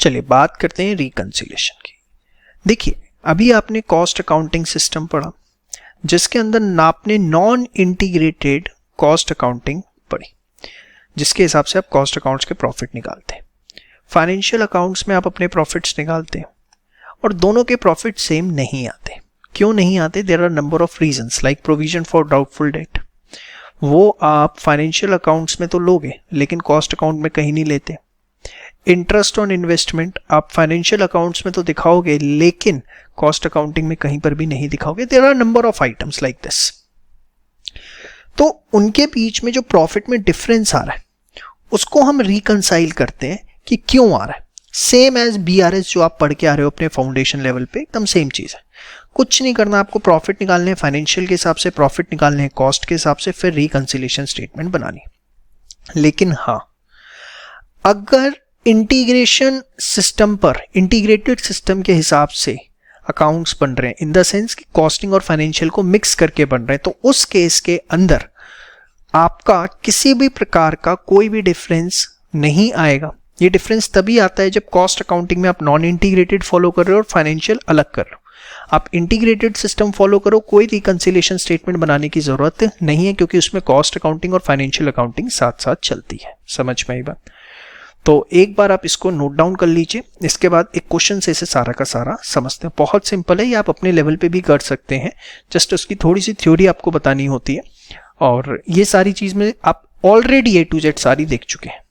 चलिए बात करते हैं रिकंसिलिएशन की। देखिए अभी आपने कॉस्ट अकाउंटिंग सिस्टम पढ़ा जिसके अंदर आपने नॉन इंटीग्रेटेड कॉस्ट अकाउंटिंग पढ़ी, जिसके हिसाब से आप कॉस्ट अकाउंट्स के प्रॉफिट निकालते हैं। फाइनेंशियल अकाउंट्स में आप अपने प्रॉफिट्स निकालते हैं और दोनों के प्रॉफिट सेम नहीं आते। क्यों नहीं आते? There are number of reasons like provision for doubtful debt. वो आप फाइनेंशियल अकाउंट्स में तो लोगे लेकिन कॉस्ट अकाउंट में कहीं नहीं लेते। इंटरेस्ट ऑन इन्वेस्टमेंट आप फाइनेंशियल अकाउंट्स में तो दिखाओगे लेकिन कॉस्ट अकाउंटिंग में कहीं पर भी नहीं दिखाओगे। There are number of items like this. तो उनके बीच में जो प्रॉफिट में डिफरेंस आ रहा है उसको हम रिकंसाइल करते हैं कि क्यों आ रहा है। सेम एज BRS जो आप पढ़ के आ रहे हो अपने फाउंडेशन लेवल पे, एकदम सेम चीज है। कुछ नहीं करना, आपको प्रॉफिट निकालने हैं फाइनेंशियल के हिसाब से, प्रॉफिट निकालने हैं कॉस्ट के हिसाब से, फिर रिकंसिलिएशन स्टेटमेंट बनानी। लेकिन हाँ, अगर इंटीग्रेशन सिस्टम पर इंटीग्रेटेड सिस्टम के हिसाब से अकाउंट्स बन रहे हैं, इन द सेंस कि कॉस्टिंग और फाइनेंशियल को मिक्स करके बन रहे हैं, तो उस केस के अंदर आपका किसी भी प्रकार का कोई भी डिफरेंस नहीं आएगा। ये डिफरेंस तभी आता है जब कॉस्ट अकाउंटिंग में आप नॉन इंटीग्रेटेड फॉलो कर रहे हो और फाइनेंशियल अलग कर रहे हो। आप इंटीग्रेटेड सिस्टम फॉलो करो, कोई रिकंसिलिएशन स्टेटमेंट बनाने की जरूरत नहीं है क्योंकि उसमें कॉस्ट अकाउंटिंग और फाइनेंशियल अकाउंटिंग साथ साथ चलती है। समझ में आई बात? तो एक बार आप इसको नोट डाउन कर लीजिए, इसके बाद एक क्वेश्चन से इसे सारा का सारा समझते हैं। बहुत सिंपल है, ये आप अपने लेवल पे भी कर सकते हैं, जस्ट उसकी थोड़ी सी थ्योरी आपको बतानी होती है और ये सारी चीज में आप ऑलरेडी A to Z सारी देख चुके हैं।